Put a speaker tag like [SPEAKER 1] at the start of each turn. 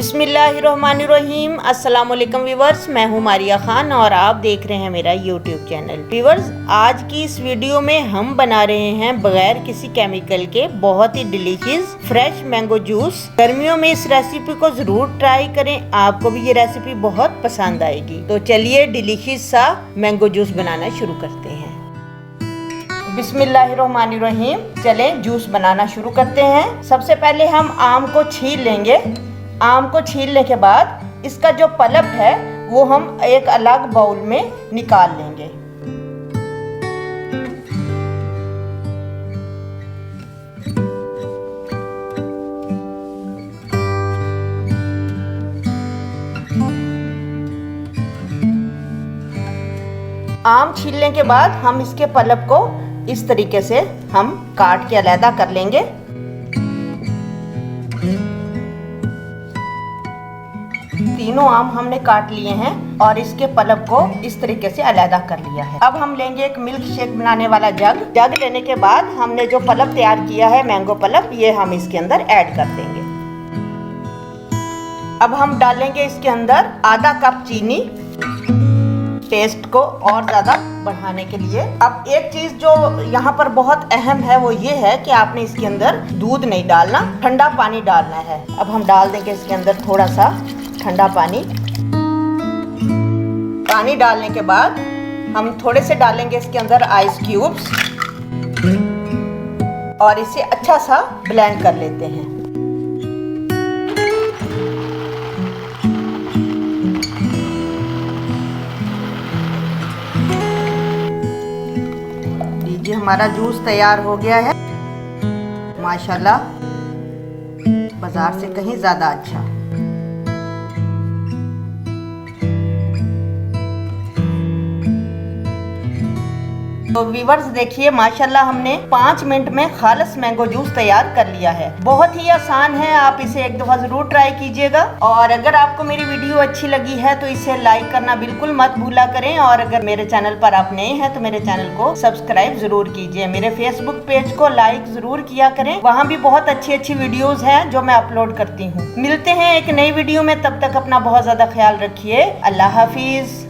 [SPEAKER 1] बिस्मिल्लाहिर्रहमानिर्रहीम। अस्सलाम वालेकुम व्यूवर्स, मैं हूँ मारिया खान और आप देख रहे हैं मेरा यूट्यूब चैनल। व्यूवर्स, आज की इस वीडियो में हम बना रहे हैं बगैर किसी केमिकल के बहुत ही डिलीशियस फ्रेश मैंगो जूस। गर्मियों में इस रेसिपी को जरूर ट्राई करें, आपको भी ये रेसिपी बहुत पसंद आएगी। तो चलिए डिलीशियस सा मैंगो जूस बनाना शुरू करते हैं। बिस्मिल्लाहिर्रहमानिर्रहीम। चलें जूस बनाना शुरू करते हैं। सबसे पहले हम आम को छील लेंगे। आम को छीलने के बाद इसका जो पल्प है वो हम एक अलग बाउल में निकाल लेंगे। आम छीलने के बाद हम इसके पल्प को इस तरीके से हम काट के अलग कर लेंगे। तीनों आम हमने काट लिए हैं और इसके पल्प को इस तरीके से अलग कर लिया है। अब हम लेंगे एक मिल्क शेक बनाने वाला जग लेने के बाद हमने जो पल्प तैयार किया है मैंगो पल्प, ये हम इसके अंदर ऐड कर देंगे। अब हम डालेंगे इसके अंदर आधा कप चीनी, टेस्ट को और ज्यादा बढ़ाने के लिए। अब एक चीज जो यहाँ पर बहुत अहम है वो ये है कि आपने इसके अंदर दूध नहीं डालना, ठंडा पानी डालना है। अब हम डाल देंगे इसके अंदर थोड़ा सा ठंडा पानी। पानी डालने के बाद हम थोड़े से डालेंगे इसके अंदर आइस क्यूब्स और इसे अच्छा सा ब्लेंड कर लेते हैं। लीजिए, हमारा जूस तैयार हो गया है। माशाल्लाह, बाजार से कहीं ज्यादा अच्छा। तो व्यूवर्स देखिए, माशाल्लाह हमने 5 मिनट में खालिस मैंगो जूस तैयार कर लिया है। बहुत ही आसान है, आप इसे एक दफा जरूर ट्राई कीजिएगा। और अगर आपको मेरी वीडियो अच्छी लगी है तो इसे लाइक करना बिल्कुल मत भूला करें। और अगर मेरे चैनल पर आप नए हैं तो मेरे चैनल को सब्सक्राइब जरूर कीजिए। मेरे फेसबुक पेज को लाइक जरूर किया करें, वहाँ भी बहुत अच्छी वीडियोज है जो मैं अपलोड करती हूँ। मिलते हैं एक नई वीडियो में, तब तक अपना बहुत ज्यादा ख्याल रखिए। अल्लाह हाफिज।